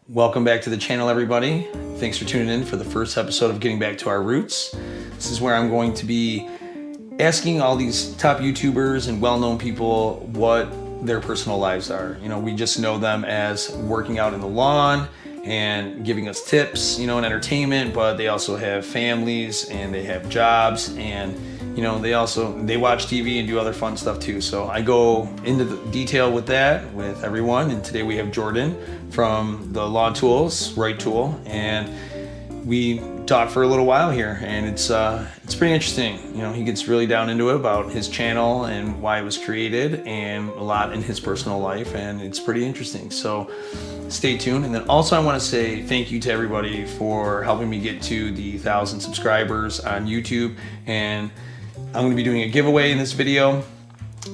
Welcome back to the channel, everybody. Thanks for tuning in for the first episode of Getting Back to Our Roots. This is where I'm going to be asking all these top YouTubers and well-known people what their personal lives are. You know, we just know them as working out in the lawn and giving us tips, and entertainment, but they also have families and they have jobs, and they watch TV and do other fun stuff too. So I go into the detail with that with everyone, and today we have Jordan from the Lawn Tools Right Tool, and we talked for a little while here, and it's pretty interesting. He gets really down into it about his channel and why it was created, and a lot in his personal life, and it's pretty interesting. So stay tuned. And then also I want to say thank you to everybody for helping me get to the 1,000 subscribers on YouTube, and I'm going to be doing a giveaway in this video.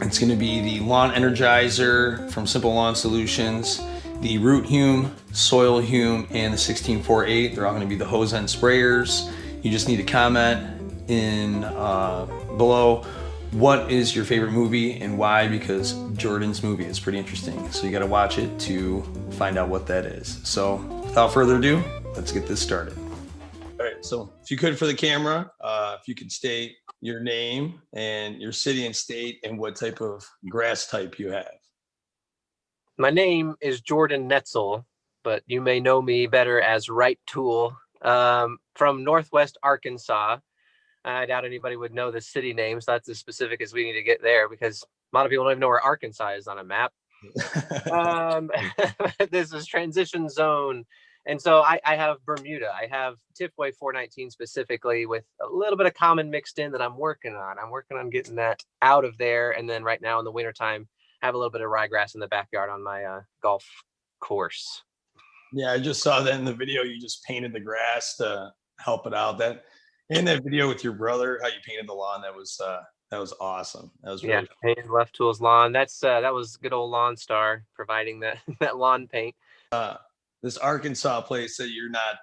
It's going to be the Lawn Energizer from Simple Lawn Solutions, the Root Hume, Soil Hume, and the 1648. They're all going to be the hose end sprayers. You just need to comment in below what is your favorite movie and why, because Jordan's movie is pretty interesting. So you got to watch it to find out what that is. So without further ado, let's get this started. All right, so if you could, for the camera, if you could state your name and your city and state and what type of grass type you have. My name is Jordan Netzel, but you may know me better as Right Tool, from Northwest Arkansas. I doubt anybody would know the city name, so that's as specific as we need to get there, because a lot of people don't even know where Arkansas is on a map. This is transition zone. And so I have Bermuda. I have Tifway 419 specifically, with a little bit of common mixed in that I'm working on. I'm working on getting that out of there. And then right now in the wintertime, I have a little bit of ryegrass in the backyard on my golf course. Yeah, I just saw that in the video. You just painted the grass to help it out. That in that video with your brother, how you painted the lawn, that was awesome. That was really painted Left Tools lawn. That was good old lawnstar providing that that lawn paint. This Arkansas place that you're not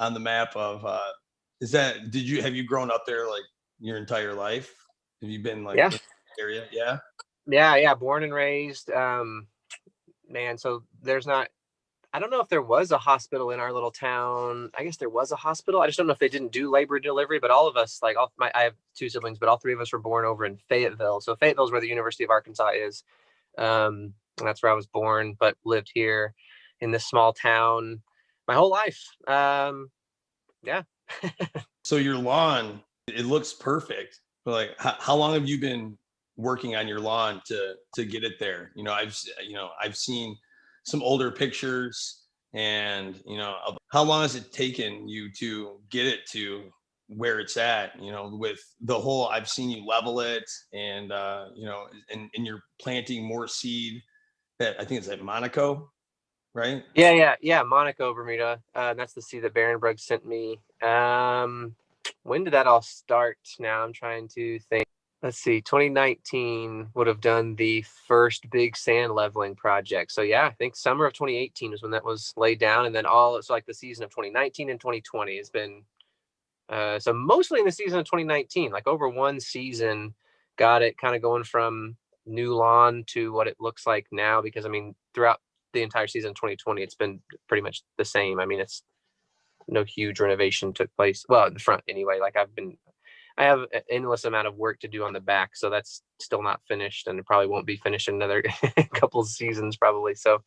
on the map of, have you grown up there like your entire life? Have you been like in the area? Yeah, born and raised. Man, so there's not, I don't know if there was a hospital in our little town. I guess there was a hospital. I just don't know if they didn't do labor delivery, but all of us, like I have two siblings, but all three of us were born over in Fayetteville. So Fayetteville is where the University of Arkansas is. And that's where I was born, but lived here in this small town my whole life. Yeah. So your lawn, it looks perfect. But like, how long have you been working on your lawn to get it there? I've seen some older pictures, and how long has it taken you to get it to where it's at? With the whole, I've seen you level it, and and you're planting more seed. That I think it's at Monaco, right? Yeah, Monaco, Bermuda. That's the seed that Barenbrug sent me. When did that all start? Now I'm trying to think. Let's see, 2019 would have done the first big sand leveling project. So yeah, I think summer of 2018 is when that was laid down. And then so like the season of 2019 and 2020 has been, so mostly in the season of 2019, like over one season, got it kind of going from new lawn to what it looks like now. Because I mean, throughout the entire season of 2020, it's been pretty much the same. I mean, it's no huge renovation took place. Well, in the front anyway. Like I have an endless amount of work to do on the back, so that's still not finished, and it probably won't be finished in another couple of seasons probably. So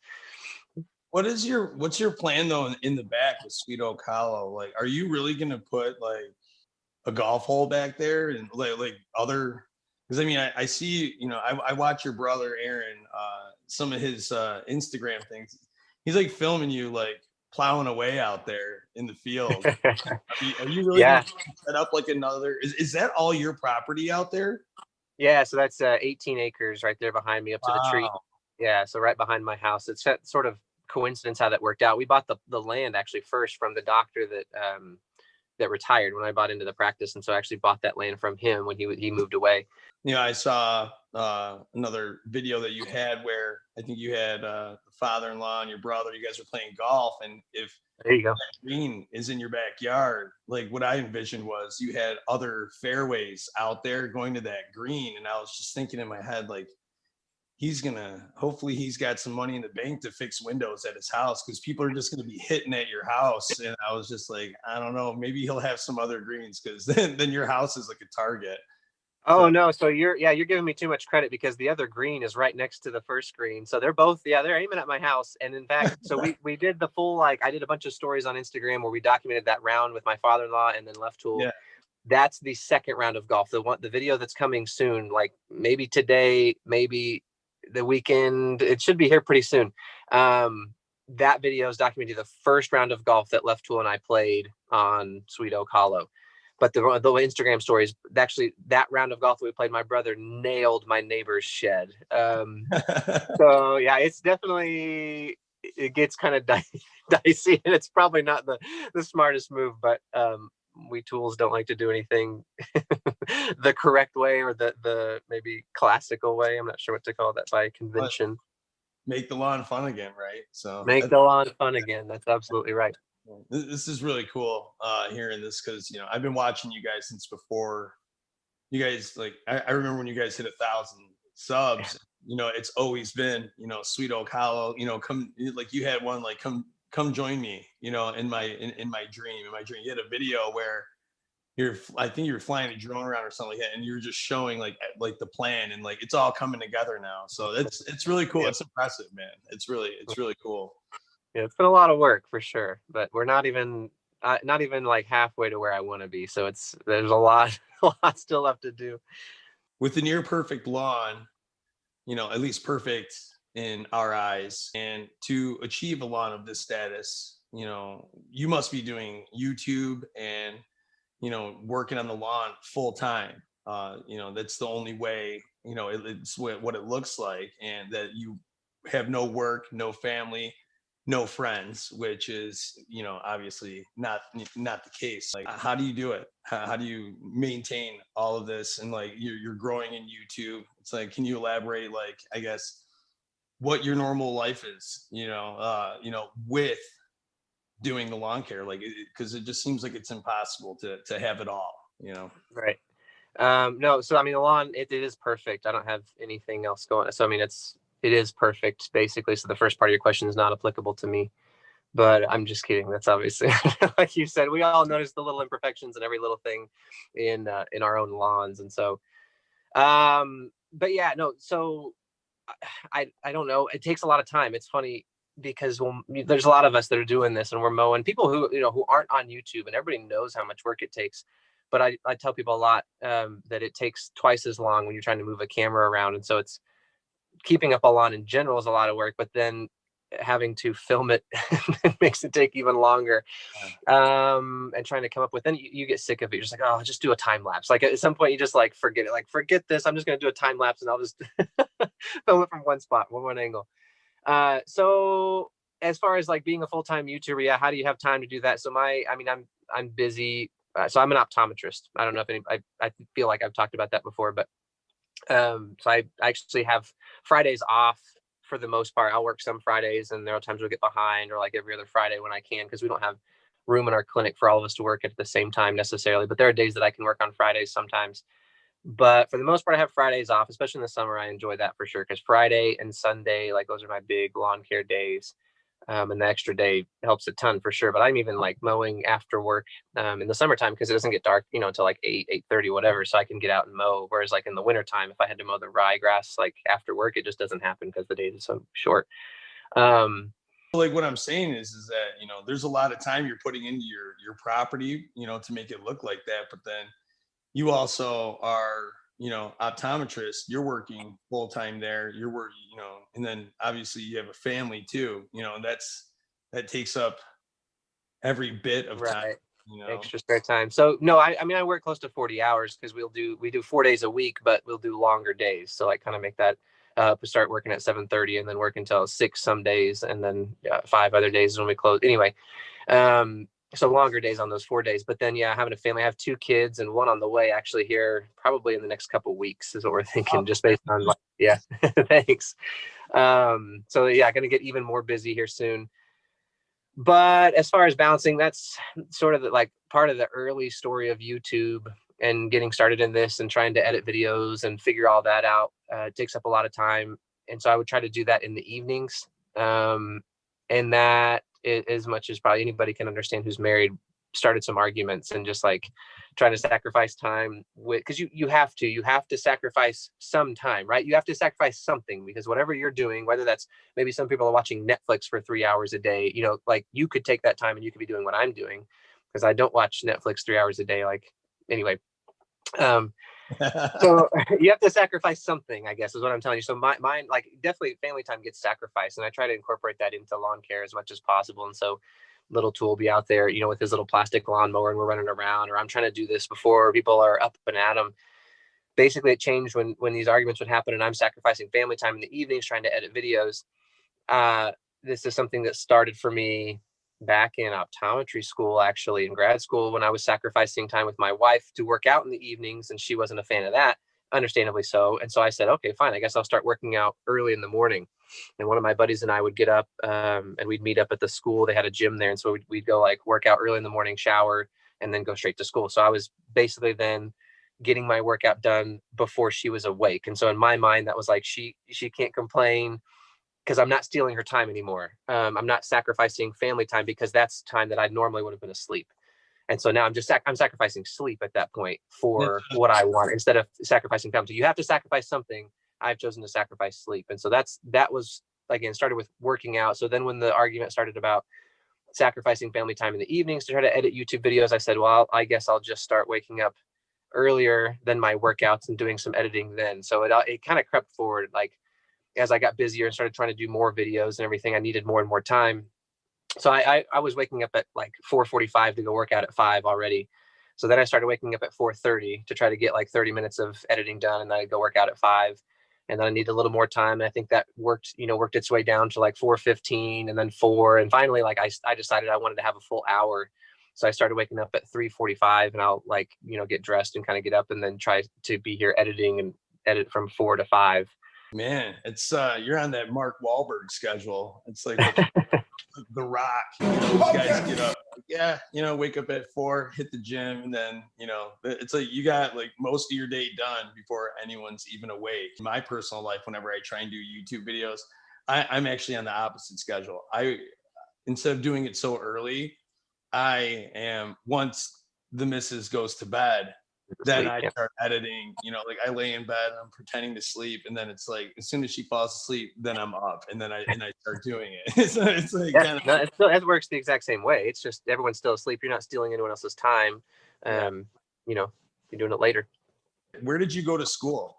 what's your plan though in the back with Sweet Oak Hollow? Like, are you really gonna put like a golf hole back there, and like other? Because I mean, I see, I watch your brother Aaron, some of his Instagram things. He's like filming you like plowing away out there in the field. Are you really gonna set up like another? Is that all your property out there? Yeah, so that's 18 acres right there behind me up to the tree. Yeah, so right behind my house. It's that sort of coincidence how that worked out. We bought the land actually first from the doctor that retired when I bought into the practice, and so I actually bought that land from him when he moved away. I saw another video that you had where I think you had the father-in-law and your brother. You guys were playing golf, and if there you go, that green is in your backyard, like what I envisioned was you had other fairways out there going to that green, and I was just thinking in my head, like, hopefully he's got some money in the bank to fix windows at his house, because people are just gonna be hitting at your house. And I was just like, I don't know, maybe he'll have some other greens, because then your house is like a target. Oh So no, so you're giving me too much credit, because the other green is right next to the first green. So they're both, they're aiming at my house. And in fact, so we did the full, like, I did a bunch of stories on Instagram where we documented that round with my father-in-law and then left tool. yeah. That's the second round of golf. The video that's coming soon, like maybe today, maybe the weekend. It should be here pretty soon. That video is documenting the first round of golf that Left Tool and I played on Sweet Oak Hollow. But the Instagram stories, actually, that round of golf that we played, my brother nailed my neighbor's shed. So yeah, it's definitely, it gets kind of dicey, and it's probably not the smartest move, but we tools don't like to do anything the correct way, or the maybe classical way. I'm not sure what to call that by convention. Make the lawn fun again, right? So Make the lawn fun again. That's absolutely right. this is really cool hearing this, because I've been watching you guys since before you guys, like, I remember when you guys hit 1,000 subs. It's always been Sweet Oak Hollow. Come, like, you had one, like, come join me. In my dream. You had a video where I think you were flying a drone around or something like that, and you were just showing like the plan, and like it's all coming together now. So it's really cool. It's impressive, man. It's really cool. Yeah, it's been a lot of work for sure, but we're not even like halfway to where I want to be. So there's a lot a lot still left to do. With the near perfect lawn, at least perfect in our eyes, and to achieve a lawn of this status, you must be doing YouTube and working on the lawn full time. That's the only way. It's what it looks like, and that you have no work, no family, no friends, which is obviously not the case. Like, how do you do it? How do you maintain all of this? And like you're growing in YouTube. It's like, can you elaborate, like, I guess, what your normal life is? With doing the lawn care, like, because it just seems like it's impossible to have it all. Right. No, so I mean, the lawn, it is perfect. I don't have anything else going. So I mean, it is perfect basically. So the first part of your question is not applicable to me, but I'm just kidding. That's obviously like you said, we all notice the little imperfections and every little thing in our own lawns. And so, but yeah, no. So I don't know. It takes a lot of time. It's funny because there's a lot of us that are doing this, and we're mowing, people who who aren't on YouTube, and everybody knows how much work it takes. But I tell people a lot that it takes twice as long when you're trying to move a camera around. And so it's keeping up a lawn in general is a lot of work, but then having to film it makes it take even longer. And trying to come up with, then you get sick of it. You're just like, oh, I'll just do a time lapse. Like at some point you just like forget it, like forget this. I'm just going to do a time lapse and I'll just film it from one spot, one angle. So as far as like being a full-time YouTuber, yeah, how do you have time to do that? So I'm busy. So I'm an optometrist. I don't know if I feel like I've talked about that before, but so I actually have Fridays off for the most part. I'll work some Fridays, and there are times we'll get behind, or like every other Friday when I can, because we don't have room in our clinic for all of us to work at the same time necessarily. But there are days that I can work on Fridays sometimes. But for the most part, I have Fridays off, especially in the summer. I enjoy that for sure, because Friday and Sunday, like those are my big lawn care days. And the extra day helps a ton for sure. But I'm even like mowing after work in the summertime, because it doesn't get dark, until like 8:30, whatever. So I can get out and mow. Whereas like in the wintertime, if I had to mow the ryegrass like after work, it just doesn't happen because the days are so short. Like, what I'm saying is that there's a lot of time you're putting into your property, to make it look like that. But then you also are optometrist. You're working full time there. You're working, and then obviously you have a family too, and that takes up every bit of time. Right. Extra spare time. So no, I mean, I work close to 40 hours, because we do 4 days a week, but we'll do longer days. So like kind of make that start working at 7:30 and then work until 6 some days, and then 5 other days when we close. Anyway, so longer days on those 4 days. But then having a family, I have 2 kids and one on the way actually here probably in the next couple of weeks is what we're thinking, just based on thanks. So yeah, gonna get even more busy here soon. But as far as balancing, that's sort of like part of the early story of YouTube and getting started in this and trying to edit videos and figure all that out. It takes up a lot of time. And so I would try to do that in the evenings. And that, as much as probably anybody can understand who's married, started some arguments and just like trying to sacrifice time with, because you have to sacrifice some time, right? You have to sacrifice something, because whatever you're doing, whether that's, maybe some people are watching Netflix for 3 hours a day, you know, like you could take that time and you could be doing what I'm doing, because I don't watch Netflix 3 hours a day. Like, anyway, so you have to sacrifice something, I guess, is what I'm telling you. So mine, like, definitely family time gets sacrificed, and I try to incorporate that into lawn care as much as possible. And so little tool will be out there, you know, with his little plastic lawnmower, and we're running around, or I'm trying to do this before people are up and at them. Basically, it changed when these arguments would happen, and I'm sacrificing family time in the evenings trying to edit videos. This is something that started for me back in optometry school, actually in grad school, when I was sacrificing time with my wife to work out in the evenings, and she wasn't a fan of that, understandably so. And so I said, okay, fine, I guess I'll start working out early in the morning. And one of my buddies and I would get up, and we'd meet up at the school. They had a gym there, and so we'd go like work out early in the morning, shower, and then go straight to school. So I was basically then getting my workout done before she was awake. And so in my mind, that was like, she can't complain, because I'm not stealing her time anymore. I'm not sacrificing family time, because that's time that I normally would have been asleep. And so now I'm sacrificing sleep at that point for what I want, instead of sacrificing time. So you have to sacrifice something. I've chosen to sacrifice sleep. And so that was, again, started with working out. So then when the argument started about sacrificing family time in the evenings to try to edit YouTube videos, I said, well, I guess I'll just start waking up earlier than my workouts and doing some editing then. So it kind of crept forward. Like, as I got busier and started trying to do more videos and everything, I needed more and more time. So I was waking up at like 4:45 to go work out at 5 already. So then I started waking up at 4:30 to try to get like 30 minutes of editing done, and then I'd go work out at 5. And then I needed a little more time. And I think that worked its way down to like 4:15, and then 4. And finally, like I decided I wanted to have a full hour. So I started waking up at 3:45, and I'll like, get dressed and kind of get up and then try to be here editing and edit from 4 to 5. Man, it's you're on that Mark Wahlberg schedule. It's like the Rock. Those guys get up, wake up at 4, hit the gym, and then it's like you got like most of your day done before anyone's even awake. In my personal life, whenever I try and do YouTube videos, I'm actually on the opposite schedule. Instead of doing it so early, I am, once the missus goes to bed, then I start editing, like I lay in bed, I'm pretending to sleep, and then it's like as soon as she falls asleep, then I'm up, and then I start doing it. So it's like it works the exact same way. It's just everyone's still asleep. You're not stealing anyone else's time. You're doing it later. Where did you go to school?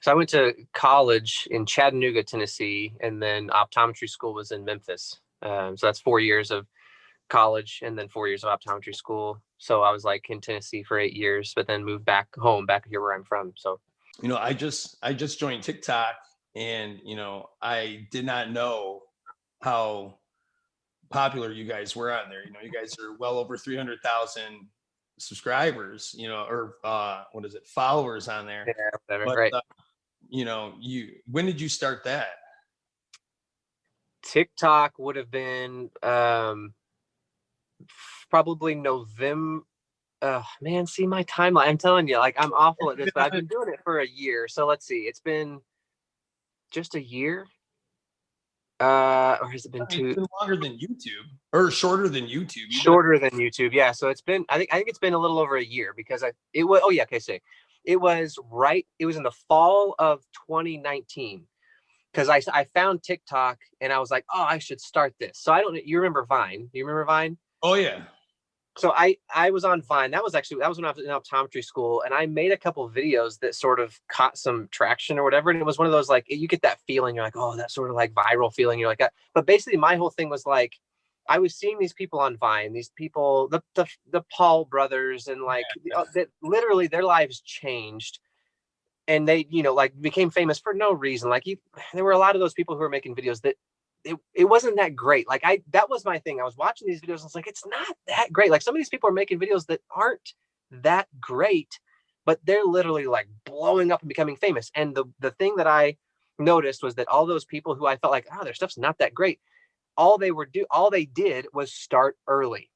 So I went to college in Chattanooga, Tennessee, and then optometry school was in Memphis. So that's 4 years of college and then 4 years of optometry school. So I was like in Tennessee for 8 years, but then moved back home, back here where I'm from. So, I just joined TikTok, and, I did not know how popular you guys were on there. You guys are well over 300,000 subscribers, or what is it? Followers on there. Yeah, whatever. But, right. When did you start that? TikTok would have been, probably November. Man, see my timeline. I'm telling you, like, I'm awful at this, but I've been doing it for a year. So let's see. It's been just a year. Or has it been two? It's been longer than YouTube, or shorter than YouTube? Shorter than YouTube, yeah. So it's been, I think it's been a little over a year, because it was it was in the fall of 2019. Because I found TikTok and I was like, oh, I should start this. So you remember Vine? Do you remember Vine? Oh yeah. So I was on Vine. That was when I was in optometry school, and I made a couple of videos that sort of caught some traction or whatever. And it was one of those, like, you get that feeling, you're like, oh, that sort of like viral feeling. You're like that. But basically my whole thing was like, I was seeing these people on Vine, these people, the Paul brothers, and like that literally their lives changed. And they, like, became famous for no reason. Like, there were a lot of those people who were making videos that it wasn't that great. Like, that was my thing. I was watching these videos and I was like, it's not that great. Like, some of these people are making videos that aren't that great, but they're literally like blowing up and becoming famous. And the thing that I noticed was that all those people who I felt like, oh, their stuff's not that great, all they did was start early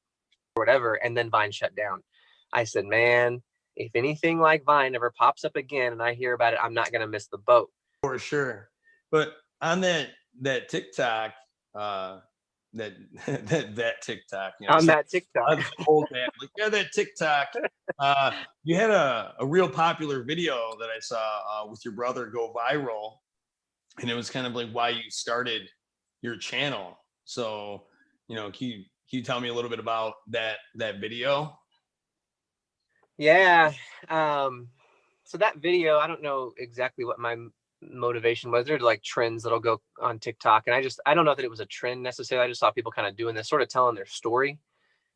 or whatever, and then Vine shut down. I said, man, if anything like Vine ever pops up again and I hear about it, I'm not going to miss the boat. For sure. But on that TikTok, that that TikTok, you know, On that TikTok. the old man, like, yeah, that TikTok. You had a real popular video that I saw with your brother go viral, and it was kind of like why you started your channel. So, you know, can you tell me a little bit about that video? Yeah. So that video, I don't know exactly what my motivation was. There's like trends that'll go on TikTok, and I don't know that it was a trend necessarily. I just saw people kind of doing this, sort of telling their story,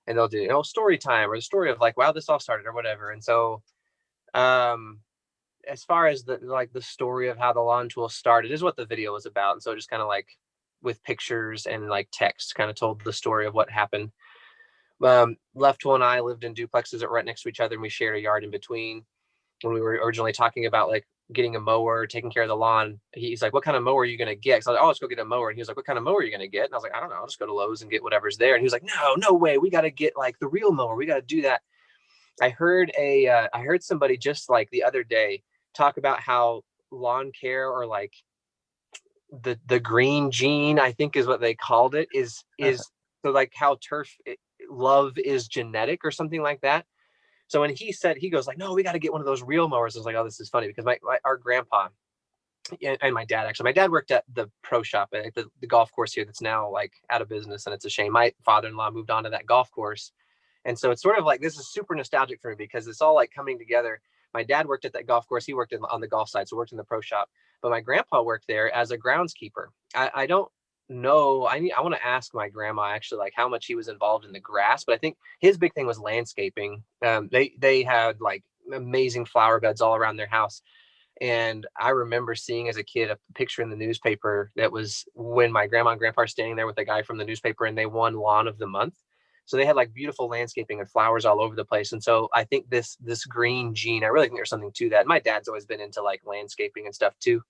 and they'll do, story time or the story of like, wow, this all started or whatever. And so, um, as far as the story of how the lawn tool started is what the video was about. And so just kind of like with pictures and like text kind of told the story of what happened. Left Tool and I lived in duplexes that were right next to each other, and we shared a yard in between. When we were originally talking about like getting a mower, taking care of the lawn, he's like, what kind of mower are you going to get? So I was like, oh, let's go get a mower. And he was like, what kind of mower are you going to get? And I was like, I don't know. I'll just go to Lowe's and get whatever's there. And he was like, no way. We got to get like the real mower. We got to do that. I heard somebody just like the other day talk about how lawn care, or like the green gene, I think is what they called it, is so like how love is genetic or something like that. So when he goes like, no, we got to get one of those real mowers. I was like, oh, this is funny because our grandpa and my dad, actually, my dad worked at the pro shop at the golf course here that's now like out of business, and it's a shame. My father-in-law moved on to that golf course. And so it's sort of like, this is super nostalgic for me because it's all like coming together. My dad worked at that golf course. He worked on the golf side, so worked in the pro shop. But my grandpa worked there as a groundskeeper. I don't know. I want to ask my grandma actually like how much he was involved in the grass, but I think his big thing was landscaping. They had like amazing flower beds all around their house. And I remember seeing as a kid a picture in the newspaper that was when my grandma and grandpa are standing there with the guy from the newspaper, and they won Lawn of the Month. So they had like beautiful landscaping and flowers all over the place. And so I think this green gene, I really think there's something to that. My dad's always been into like landscaping and stuff too.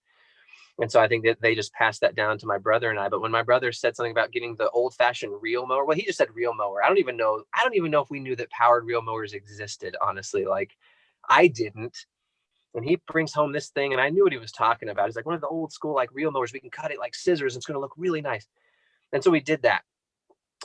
And so I think that they just passed that down to my brother and I. But when my brother said something about getting the old fashioned reel mower, well, he just said reel mower. I don't even know if we knew that powered reel mowers existed, honestly. Like I didn't. And he brings home this thing, and I knew what he was talking about. He's like, one of the old school like reel mowers. We can cut it like scissors. And it's going to look really nice. And so we did that.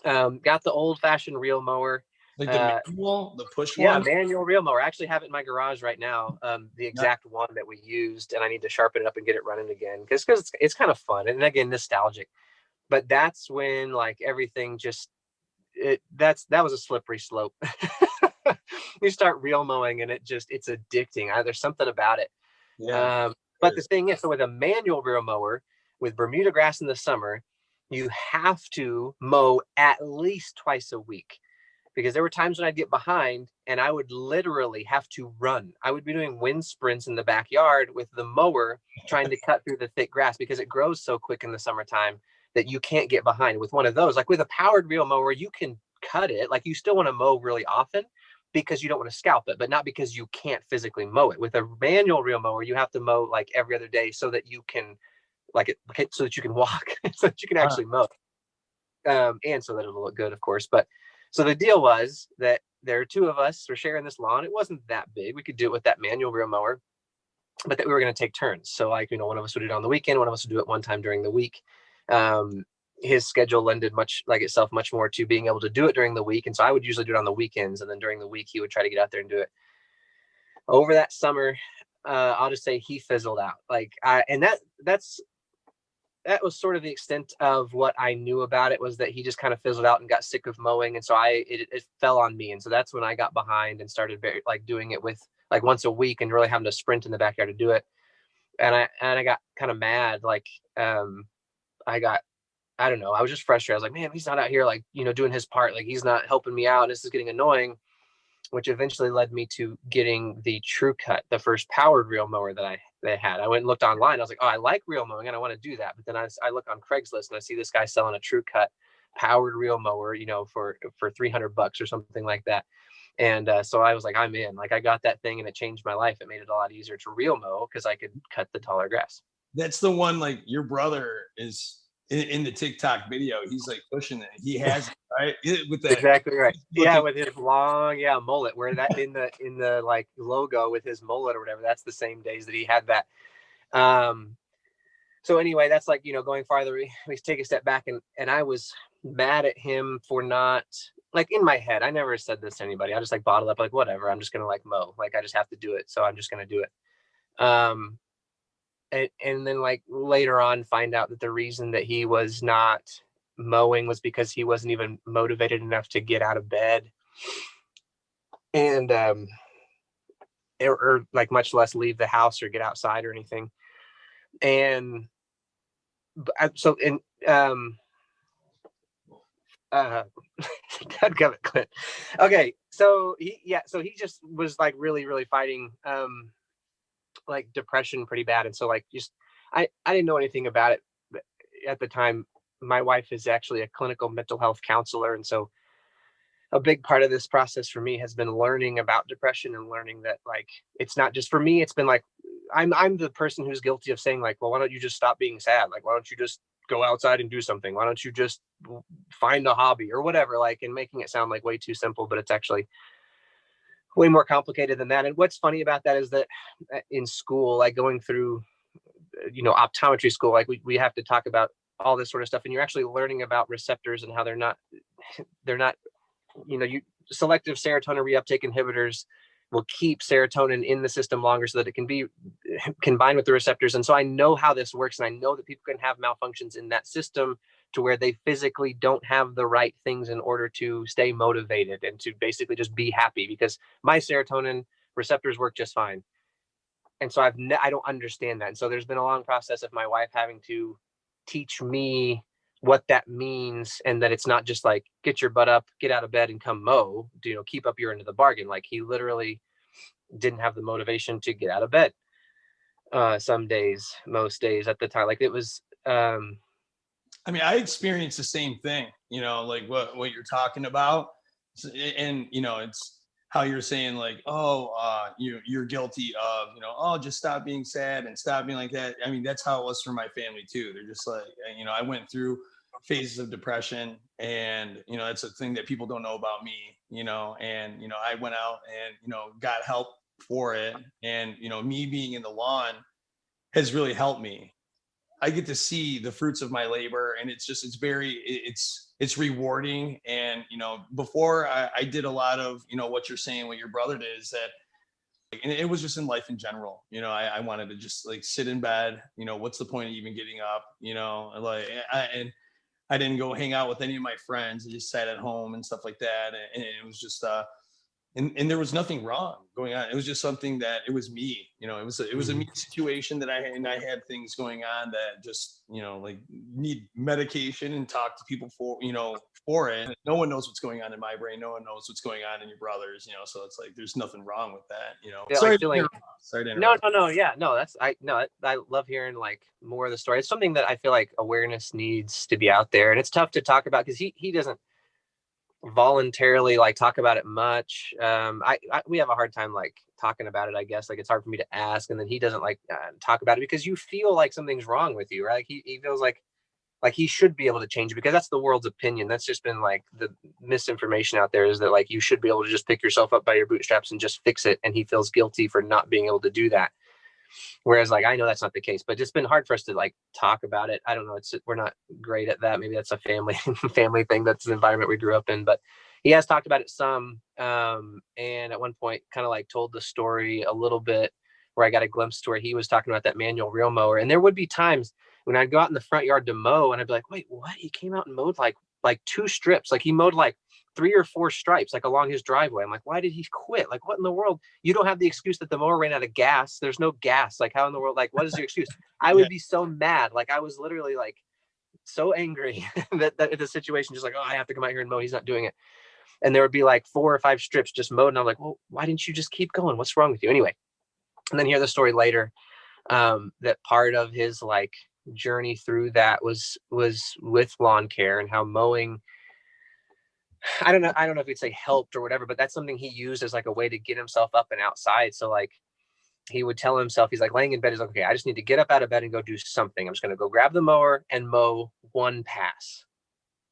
Got the old fashioned reel mower. Like the manual, the push Yeah, one? manual reel mower. I actually have it in my garage right now. The exact one that we used, and I need to sharpen it up and get it running again because it's kind of fun, and again nostalgic. But that's when like everything just that was a slippery slope. You start reel mowing and it's addicting. There's something about it. Yeah. But the thing is, so with a manual reel mower with Bermuda grass in the summer, you have to mow at least twice a week, because there were times when I'd get behind and I would literally have to run. I would be doing wind sprints in the backyard with the mower trying to cut through the thick grass because it grows so quick in the summertime that you can't get behind. With one of those, like with a powered reel mower, you can cut it. Like you still want to mow really often because you don't want to scalp it, but not because you can't physically mow it. With a manual reel mower, you have to mow like every other day so that you can so that you can walk, so that you can actually mow. And so that it'll look good, of course. But so the deal was that there are two of us were sharing this lawn. It wasn't that big. We could do it with that manual reel mower, but that we were going to take turns. So like, one of us would do it on the weekend, one of us would do it one time during the week. His schedule lended much more to being able to do it during the week. And so I would usually do it on the weekends. And then during the week, he would try to get out there and do it. Over that summer, I'll just say he fizzled out. That was sort of the extent of what I knew about it, was that he just kind of fizzled out and got sick of mowing. And so it fell on me. And so that's when I got behind and started doing it with like once a week and really having to sprint in the backyard to do it. And I got kind of mad. I don't know. I was just frustrated. I was like, man, he's not out here, doing his part. Like he's not helping me out. And this is getting annoying, which eventually led me to getting the True Cut, the first powered reel mower that I had. I went and looked online. I was like, oh, I like reel mowing and I want to do that. But then I look on Craigslist and I see this guy selling a True Cut powered reel mower, for $300 or something like that. And so I was like, I'm in. Like I got that thing and it changed my life. It made it a lot easier to reel mow because I could cut the taller grass. That's the one, like your brother is in the TikTok video. He's like pushing it. He has it, right? With that, exactly right. Yeah, with his long mullet, where that in the like logo with his mullet or whatever. That's the same days that he had that. So anyway, that's like, going farther, we take a step back, and I was mad at him for not, like, in my head, I never said this to anybody. I just like bottled up, like, whatever, I'm just going to like mow. Like, I just have to do it. So I'm just going to do it. And then like later on find out that the reason that he was not mowing was because he wasn't even motivated enough to get out of bed. And, or like much less leave the house or get outside or anything. And so in Clint. Okay, so he just was like really really fighting like depression pretty bad, and so like just I didn't know anything about it at the time. My wife is actually a clinical mental health counselor, and so a big part of this process for me has been learning about depression and learning that like it's not just for me. It's been like I'm the person who's guilty of saying like, well, why don't you just stop being sad? Like, why don't you just go outside and do something? Why don't you just find a hobby or whatever? Like, and making it sound like way too simple, but it's actually way more complicated than that. And what's funny about that is that in school, like going through, optometry school, like we have to talk about all this sort of stuff, and you're actually learning about receptors and how they're not you selective serotonin reuptake inhibitors will keep serotonin in the system longer so that it can be combined with the receptors. And so I know how this works, and I know that people can have malfunctions in that system to where they physically don't have the right things in order to stay motivated and to basically just be happy, because my serotonin receptors work just fine. And so I don't understand that. And so there's been a long process of my wife having to teach me what that means, and that it's not just like get your butt up, get out of bed and come mow, keep up your end of the bargain. Like, he literally didn't have the motivation to get out of bed some days, most days at the time. Like, it was I mean, I experienced the same thing, like what you're talking about. And, it's how you're saying like, oh, you're guilty of, oh, just stop being sad and stop being like that. I mean, that's how it was for my family too. They're just like, I went through phases of depression, and, that's a thing that people don't know about me, and, I went out and, got help for it. And, me being in the lawn has really helped me. I get to see the fruits of my labor, and it's rewarding. And, before I did a lot of, what you're saying, what your brother did, is that, and it was just in life in general, I wanted to just like sit in bed, what's the point of even getting up, and I didn't go hang out with any of my friends. I just sat at home and stuff like that. And it was just, and there was nothing wrong going on. It was just something that it was me, it was a me situation that I had things going on that just, like need medication and talk to people for it. No one knows what's going on in my brain. No one knows what's going on in your brother's, so it's like, there's nothing wrong with that, yeah, Sorry, like feeling, sorry to interrupt. no, yeah, no, I love hearing like more of the story. It's something that I feel like awareness needs to be out there, and it's tough to talk about because he doesn't voluntarily like talk about it much. We have a hard time like talking about it, I guess. Like, it's hard for me to ask, and then he doesn't like talk about it because you feel like something's wrong with you, right? Like, he feels like he should be able to change it, because that's the world's opinion. That's just been like the misinformation out there, is that like you should be able to just pick yourself up by your bootstraps and just fix it, and he feels guilty for not being able to do that. Whereas like I know that's not the case, but it's been hard for us to like talk about it. I don't know. We're not great at that. Maybe that's a family thing. That's the environment we grew up in. But he has talked about it some. And at one point kind of like told the story a little bit, where I got a glimpse to where he was talking about that manual reel mower. And there would be times when I'd go out in the front yard to mow, and I'd be like, wait, what? He came out and mowed like 2 strips. Like, he mowed like 3 or 4 stripes, like along his driveway. I'm like, why did he quit? Like, what in the world? You don't have the excuse that the mower ran out of gas. There's no gas. Like, how in the world? Like, what is your excuse? I would be so mad. Like, I was literally like so angry that the situation, just like, oh, I have to come out here and mow. He's not doing it. And there would be like 4 or 5 strips just mowed. And I'm like, well, why didn't you just keep going? What's wrong with you? Anyway. And then hear the story later, that part of his like journey through that was with lawn care, and how mowing, I don't know if you'd say helped or whatever, but that's something he used as like a way to get himself up and outside. So like, he would tell himself, he's like laying in bed, he's like, okay, I just need to get up out of bed and go do something. I'm just going to go grab the mower and mow 1 pass.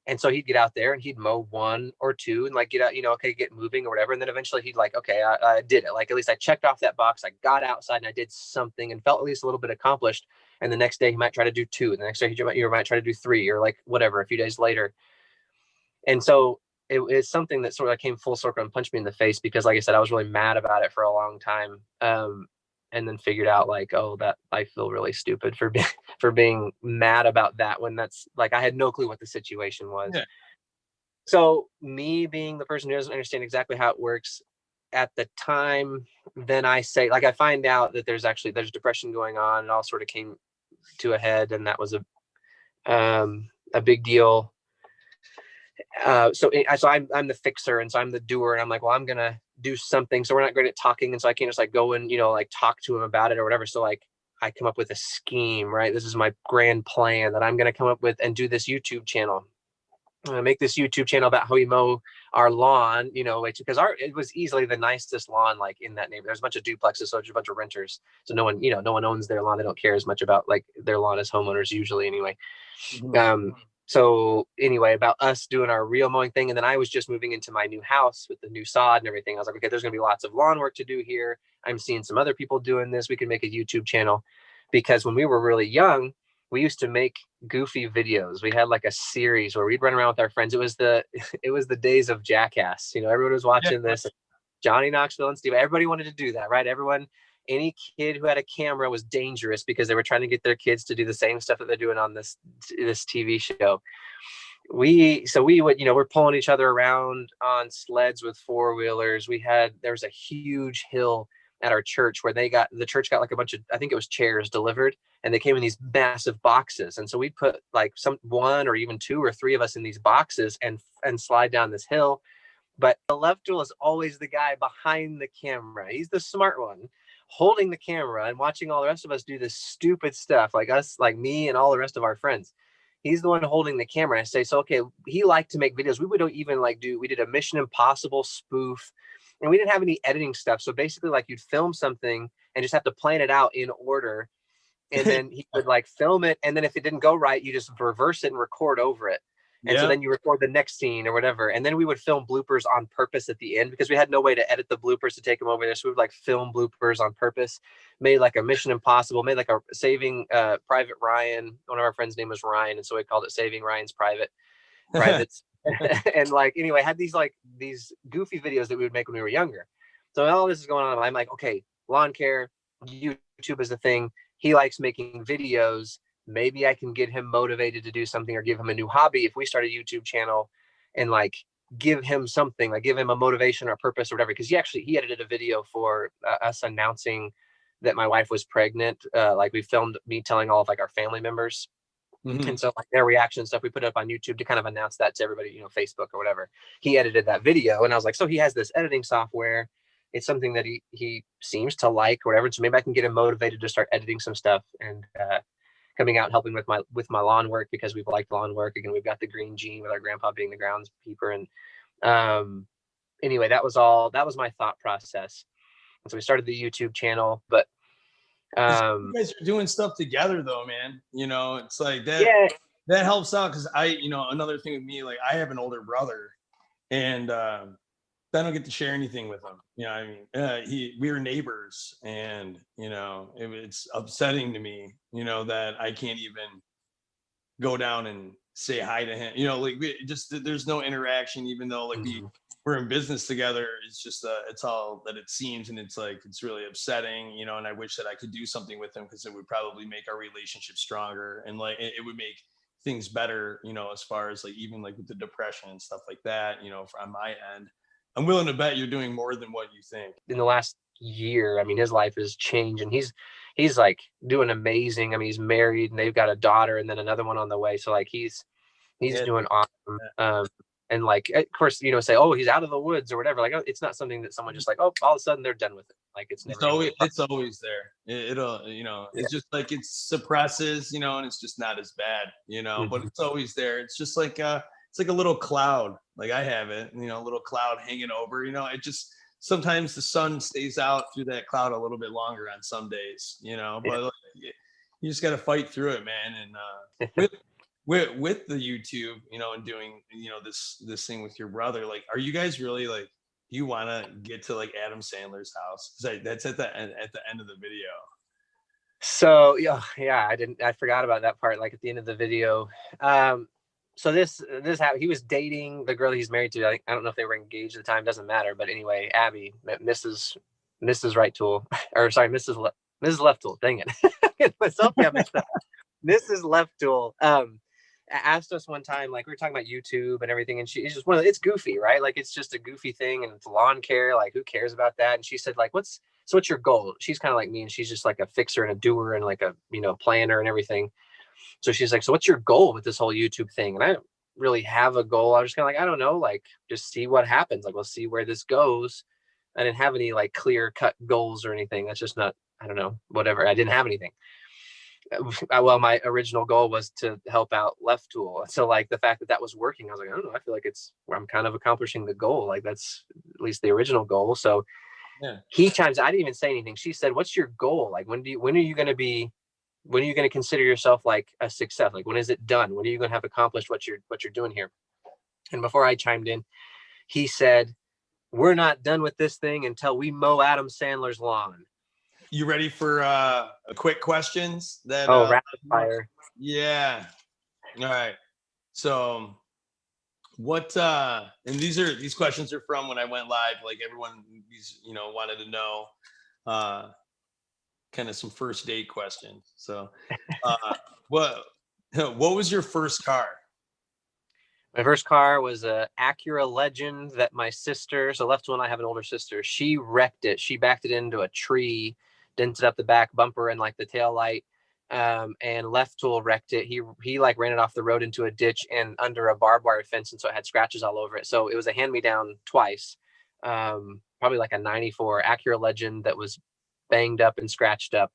And so he'd get out there and he'd mow 1 or 2 and like get out, okay, get moving or whatever. And then eventually he'd like, okay, I did it. Like, at least I checked off that box. I got outside and I did something and felt at least a little bit accomplished. And the next day he might try to do 2. And the next day you might try to do 3, or like whatever, a few days later. And so it's something that sort of came full circle and punched me in the face, because like I said, I was really mad about it for a long time. And then figured out like, oh, that I feel really stupid for being for being mad about that, when that's like, I had no clue what the situation was. Yeah. So me being the person who doesn't understand exactly how it works at the time, then I say, like, I find out that there's depression going on. It all sort of came to a head, and that was a big deal. So I'm the fixer, and so I'm the doer, and I'm like, well, I'm gonna do something. So we're not great at talking, and so I can't just like go and like talk to him about it or whatever. So like I come up with a scheme, right? This is my grand plan that I'm gonna come up with and do this YouTube channel. I'm gonna make this YouTube channel about how we mow our lawn, because it was easily the nicest lawn like in that neighborhood. There's a bunch of duplexes, so there's a bunch of renters. So no one owns their lawn. They don't care as much about like their lawn as homeowners usually anyway. Mm-hmm. So anyway, about us doing our real mowing thing. And then I was just moving into my new house with the new sod and everything. I was like, okay, there's going to be lots of lawn work to do here. I'm seeing some other people doing this. We can make a YouTube channel, because when we were really young, we used to make goofy videos. We had like a series where we'd run around with our friends. It was the days of Jackass. Everyone was watching this. Johnny Knoxville and Steve. Everybody wanted to do that, right? Any kid who had a camera was dangerous, because they were trying to get their kids to do the same stuff that they're doing on this TV show. We would, we're pulling each other around on sleds with 4-wheelers. There was a huge hill at our church where the church got like a bunch of, I think it was chairs delivered, and they came in these massive boxes. And so we'd put like one or even 2 or 3 of us in these boxes and slide down this hill. But the left was always the guy behind the camera. He's the smart one, holding the camera and watching all the rest of us do this stupid stuff, like me and all the rest of our friends. He's the one holding the camera. I say, so, okay, he liked to make videos. We would even we did a Mission Impossible spoof, and we didn't have any editing stuff. So basically like you'd film something and just have to plan it out in order. And then he would like film it. And then if it didn't go right, you just reverse it and record over it. And so then you record the next scene or whatever. And then we would film bloopers on purpose at the end, because we had no way to edit the bloopers to take them over there. So we would like film bloopers on purpose, made like a Mission Impossible, made like a Saving Private Ryan. One of our friends' name was Ryan. And so we called it Saving Ryan's Privates. And like, anyway, had these goofy videos that we would make when we were younger. So all this is going on. I'm like, okay, lawn care, YouTube is the thing. He likes making videos. Maybe I can get him motivated to do something, or give him a new hobby if we start a YouTube channel, and like give him something, like give him a motivation or purpose or whatever. Because he edited a video for us announcing that my wife was pregnant. Like we filmed me telling all of like our family members. Mm-hmm. And so like their reaction stuff, we put it up on YouTube to kind of announce that to everybody, Facebook or whatever. He edited that video, and I was like, so he has this editing software. It's something that he seems to like or whatever. So maybe I can get him motivated to start editing some stuff and coming out and helping with my lawn work, because we've liked lawn work. Again, we've got the green gene with our grandpa being the groundskeeper. And anyway, that was my thought process. And so we started the YouTube channel, but you guys are doing stuff together though, man. It's like that. Yeah. That helps out, because another thing with me, like I have an older brother, and I don't get to share anything with him. We were neighbors, and it's upsetting to me, that I can't even go down and say hi to him. There's no interaction, even though like we're in business together. It's just it's all that it seems, and it's like it's really upsetting, and I wish that I could do something with him, because it would probably make our relationship stronger, and like it would make things better, as far as like even like with the depression and stuff like that, on my end. I'm willing to bet you're doing more than what you think. In the last year, I mean, his life has changed, and he's like doing amazing. I mean, he's married, and they've got a daughter, and then another one on the way. So like he's doing awesome. And like, of course, say, oh, he's out of the woods or whatever. Like, it's not something that someone just like, oh, all of a sudden they're done with it. Like it's always there. It's just like it suppresses, and it's just not as bad, but it's always there. It's just like it's like a little cloud. Like I have it, a little cloud hanging over, it just, sometimes the sun stays out through that cloud a little bit longer on some days, but like, you just got to fight through it, man. And with the YouTube, and doing, this thing with your brother, like, are you guys really like, do you want to get to like Adam Sandler's house? Because that's at the end of the video. So yeah, I forgot about that part. Like at the end of the video, so this happened. He was dating the girl he's married to. I don't know if they were engaged at the time. Doesn't matter. But anyway, Abby, Mrs. Right Tool, or sorry, Mrs. Left Tool. Dang it, Get myself got mixed up. Mrs. Left Tool. Asked us one time, like we were talking about YouTube and everything, and it's just it's goofy, right? Like it's just a goofy thing, and it's lawn care. Like who cares about that? And she said, like, what's your goal? She's kind of like me, and she's just like a fixer and a doer and like a planner and everything. So she's like, so what's your goal with this whole YouTube thing? And I don't really have a goal. I was just kind of like, I don't know, like just see what happens. Like we'll see where this goes. I didn't have any like clear cut goals or anything. That's just not, I don't know, whatever. I didn't have anything. Well, my original goal was to help out Left Tool. So like the fact that that was working, I was like, I don't know, I feel like I'm kind of accomplishing the goal. Like that's at least the original goal. So Yeah. he chimes, I didn't even say anything. She said, what's your goal? Like when are you going to consider yourself like a success? Like when is it done? When are you going to have accomplished what you're doing here? And before I chimed in, he said, we're not done with this thing until we mow Adam Sandler's lawn. You ready for quick questions? Rapid fire. Yeah. All right. So what and these questions are from when I went live, like everyone wanted to know kind of some first date questions. So what was your first car? My first car was a Acura Legend that my sister, so Left Tool and I have an older sister, she wrecked it. She backed it into a tree, dented up the back bumper and like the tail light. And Left Tool wrecked it. He like ran it off the road into a ditch and under a barbed wire fence, and so it had scratches all over it. So it was a hand-me-down twice. Probably like a 94 Acura Legend that was banged up and scratched up.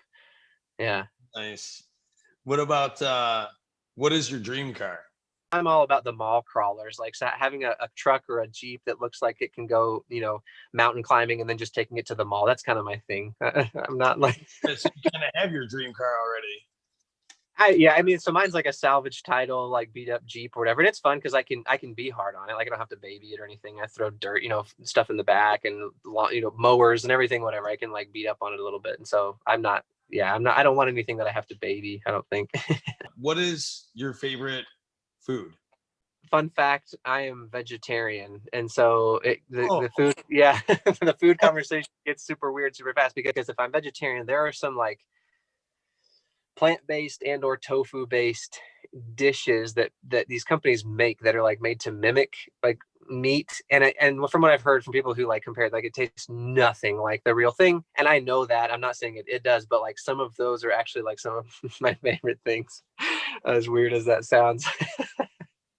Yeah. Nice. What about what is your dream car? I'm all about the mall crawlers, like having a truck or a Jeep that looks like it can go, mountain climbing and then just taking it to the mall. That's kind of my thing. I'm not like You kind of have your dream car already. So mine's like a salvage title, like beat up Jeep or whatever. And it's fun because I can be hard on it. Like I don't have to baby it or anything. I throw dirt, stuff in the back and mowers and everything, whatever. I can like beat up on it a little bit. And so I don't want anything that I have to baby, I don't think. What is your favorite food? Fun fact, I am vegetarian, and so the food, the food conversation gets super weird super fast, because if I'm vegetarian, there are some like plant-based and or tofu-based dishes that these companies make that are like made to mimic like meat, and from what I've heard from people who like compare it, like it tastes nothing like the real thing. And I know that, I'm not saying it does, but like some of those are actually like some of my favorite things, as weird as that sounds.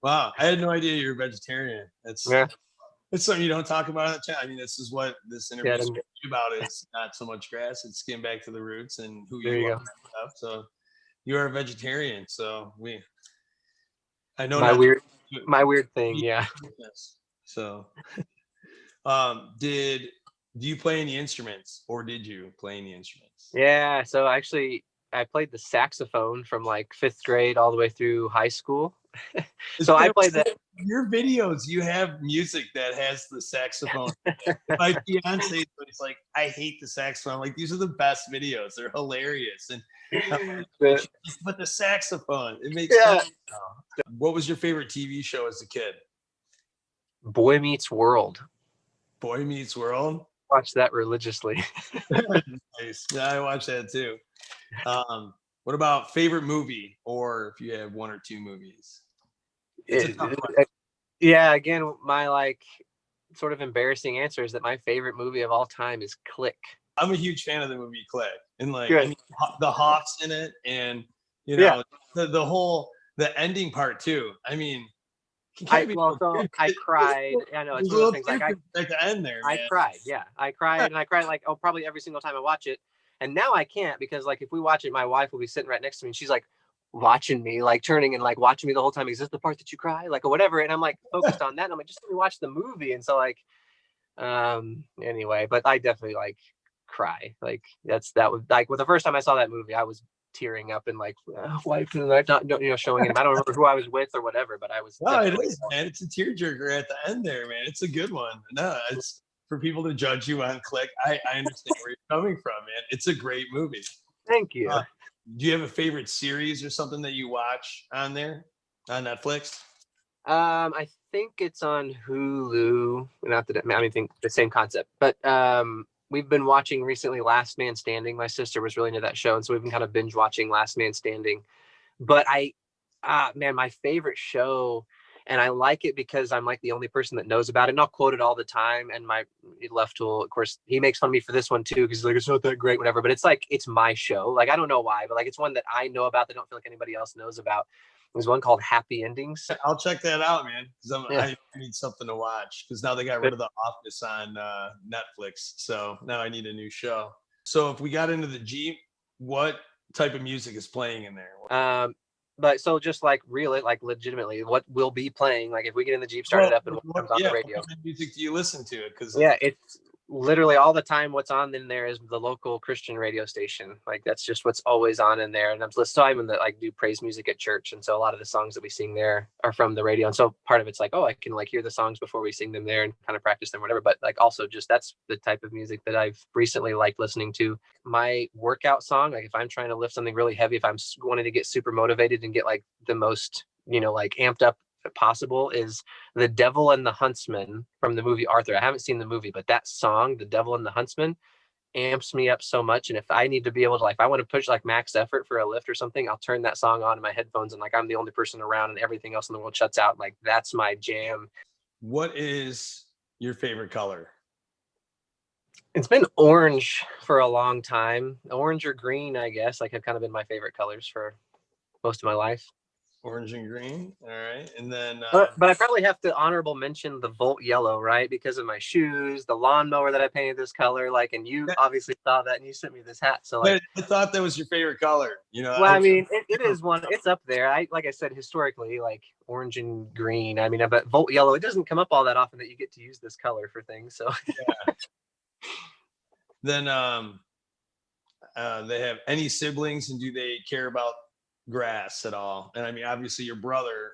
Wow, I had no idea you're a vegetarian. It's something you don't talk about on the channel. I mean, this is what this interview is about. Is not so much grass; it's getting back to the roots and who you are. Stuff. So you are a vegetarian. So I know my weird thing. Yeah. So, do you play any instruments, or did you play any instruments? Yeah. So actually, I played the saxophone from like 5th grade all the way through high school. So I played that. Your videos, you have music that has the saxophone. My fiance is like, I hate the saxophone. Like, these are the best videos. They're hilarious. And but the saxophone, it makes sense. What was your favorite TV show as a kid? Boy Meets World. Boy Meets World? Watch that religiously. Nice. Yeah, I watch that too. What about favorite movie, or if you have one or two movies? Again, my like sort of embarrassing answer is that my favorite movie of all time is Click. I'm a huge fan of the movie Click, and like the Hawks in it, and the ending part too. I mean, I cried. I know it's one of those things like the end there. Man. I cried. Yeah, I cried, and I cried like probably every single time I watch it. And now I can't, because like if we watch it, my wife will be sitting right next to me, and she's like watching me, like turning and like watching me the whole time. Is this the part that you cry, like or whatever? And I'm like focused on that. And I'm like, just let me watch the movie. And so like, anyway, but I definitely like cry. Like that was like the first time I saw that movie, I was tearing up and like wife and not showing him. I don't remember who I was with or whatever, but I was. No, it is, man. It's a tearjerker at the end there, man. It's a good one. No, it's for people to judge you on Click. I understand where you're coming from, man. It's a great movie. Thank you. Do you have a favorite series or something that you watch on there on Netflix? I think it's on Hulu. Not that I think the same concept, but we've been watching recently Last Man Standing. My sister was really into that show, and so we've been kind of binge watching Last Man Standing. But man, my favorite show, and I like it because I'm like the only person that knows about it, and I'll quote it all the time. And my left tool, of course, he makes fun of me for this one too, because he's like, it's not that great, whatever. But it's like, it's my show. Like, I don't know why, but like, it's one that I know about that I don't feel like anybody else knows about. There's one called Happy Endings. I'll check that out, man, because Yeah. I need something to watch because now they got rid of The Office on Netflix. So now I need a new show. So if we got into the Jeep, what type of music is playing in there? But so just like really, like legitimately, what will be playing? Like if we get in the Jeep, start it up, and what comes on the radio? What kind of music do you listen to? Because Yeah, it's literally all the time. What's on in there is the local Christian radio station. Like that's just what's always on in there. And I'm so I'm in the like do praise music at church, and so a lot of the songs that we sing there are from the radio. And so part of it's like, oh, I can like hear the songs before we sing them there and kind of practice them, whatever. But like also just that's the type of music that I've recently liked listening to. My workout song, like if I'm trying to lift something really heavy, if I'm wanting to get super motivated and get like the most, like amped up possible, is The Devil and the Huntsman from the movie Arthur. I haven't seen the movie, but that song, The Devil and the Huntsman, amps me up so much. And if I need to be able to, like, if I want to push like max effort for a lift or something, I'll turn that song on in my headphones, and like I'm the only person around and everything else in the world shuts out. Like that's my jam. what is your favorite color? It's been orange for a long time. Orange or green, I guess, like have kind of been my favorite colors for most of my life. Orange and green. All right. And then but I probably have to honorable mention the Volt yellow, right? Because of my shoes, the lawnmower that I painted this color, like, and you obviously saw that and you sent me this hat. So like, I thought that was your favorite color. well, I mean, it is one, it's up there. Like I said, historically, like orange and green. I mean, but Volt yellow, it doesn't come up all that often that you get to use this color for things. So yeah. Then they have any siblings, and do they care about grass at all? And I mean, obviously your brother,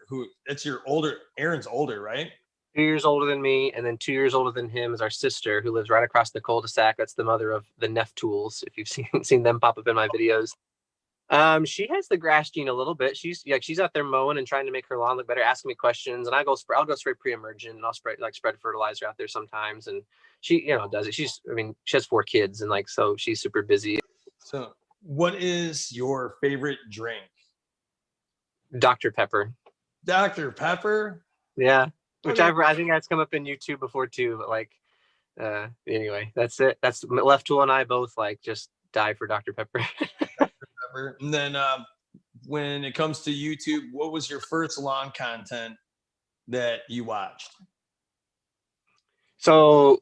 Aaron's older, right? 2 years older than me, and then 2 years older than him is our sister, who lives right across the cul-de-sac. That's the mother of the Neff Tools, if you've seen them pop up in my videos. She has the grass gene a little bit. She's out there mowing and trying to make her lawn look better, asking me questions, and I'll go spray pre-emergent, and I'll spread fertilizer out there sometimes. And she, does it. She has 4 kids, and like, so she's super busy. So what is your favorite drink? Dr. Pepper. Dr. Pepper? Yeah. Which I think that's come up in YouTube before too, but like, anyway, that's it. That's Left Tool and I both like just die for Dr. Pepper. Dr. Pepper. And then when it comes to YouTube, what was your first lawn content that you watched? So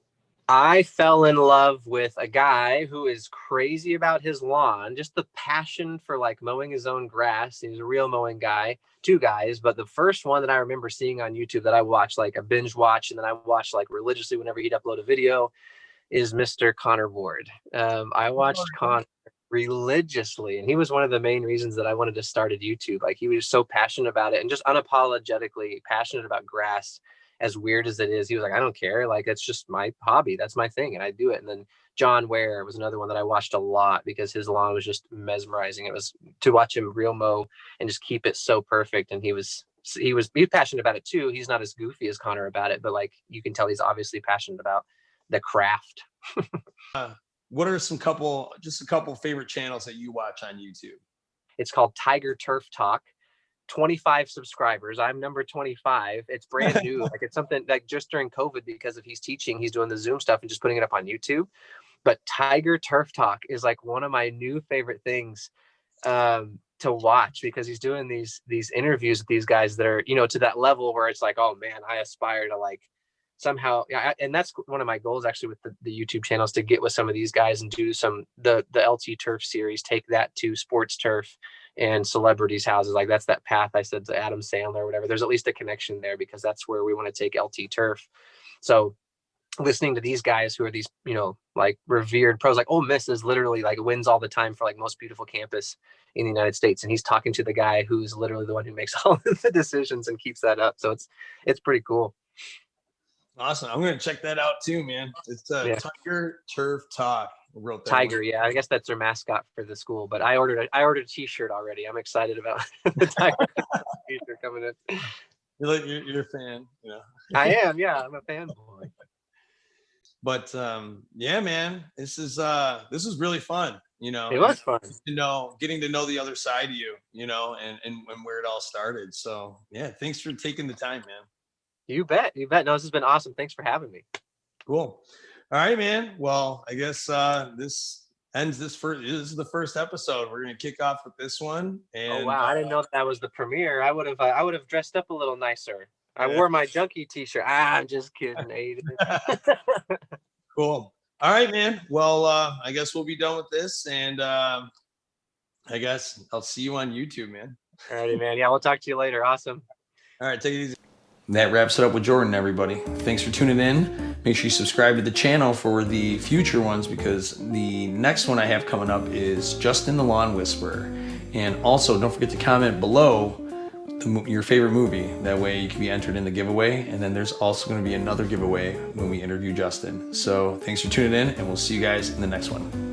I fell in love with a guy who is crazy about his lawn, just the passion for like mowing his own grass. He's a real mowing guy, 2 guys. But the first one that I remember seeing on YouTube that I watched, like a binge watch, and then I watched like religiously whenever he'd upload a video, is Mr. Connor Ward. I watched Connor religiously, and he was one of the main reasons that I wanted to start at YouTube. Like he was so passionate about it and just unapologetically passionate about grass. As weird as it is, he was like, I don't care. Like, it's just my hobby. That's my thing. And I do it. And then John Ware was another one that I watched a lot because his lawn was just mesmerizing. It was to watch him real mow and just keep it so perfect. And he was passionate about it too. He's not as goofy as Connor about it, but like, you can tell he's obviously passionate about the craft. What are a couple favorite channels that you watch on YouTube? It's called Tiger Turf Talk. 25 subscribers. I'm number 25. It's brand new. Like it's something like just during COVID, because of he's teaching, he's doing the Zoom stuff and just putting it up on YouTube. But Tiger Turf Talk is like one of my new favorite things to watch, because he's doing these interviews with these guys that are, to that level where it's like, oh man, I aspire to like somehow. Yeah, and that's one of my goals actually with the YouTube channel, is to get with some of these guys and do the LT Turf series, take that to sports turf and celebrities' houses. Like that's that path I said to Adam Sandler or whatever. There's at least a connection there, because that's where we want to take LT Turf. So listening to these guys who are these, like revered pros, like Ole Miss is literally like wins all the time for like most beautiful campus in the United States. And he's talking to the guy who's literally the one who makes all of the decisions and keeps that up. So it's pretty cool. Awesome. I'm gonna check that out too, man. It's Yeah. Tiger Turf Talk. I wrote that one. Tiger, yeah, I guess that's their mascot for the school. But I ordered a T-shirt already. I'm excited about the Tiger T-shirt coming in. You're a fan, you know. I am, yeah, I'm a fanboy. But yeah, man, this is really fun, you know, It and was fun. getting to know the other side of you, you know, and where it all started. So yeah, thanks for taking the time, man. You bet, you bet. No, this has been awesome. Thanks for having me. Cool. All right, man. Well, I guess this ends this first. This is the first episode. We're gonna kick off with this one. Oh And wow, I didn't know that was the premiere. I would have dressed up a little nicer. I wore my junkie T-shirt. I'm just kidding, Aiden. Cool. All right, man. Well, I guess we'll be done with this, and I guess I'll see you on YouTube, man. All righty, man. Yeah, we'll talk to you later. Awesome. All right, take it easy. That wraps it up with Jordan, everybody. Thanks for tuning in. Make sure you subscribe to the channel for the future ones, because the next one I have coming up is Justin the Lawn Whisperer. And also, don't forget to comment below your favorite movie. That way you can be entered in the giveaway. And then there's also going to be another giveaway when we interview Justin. So thanks for tuning in, and we'll see you guys in the next one.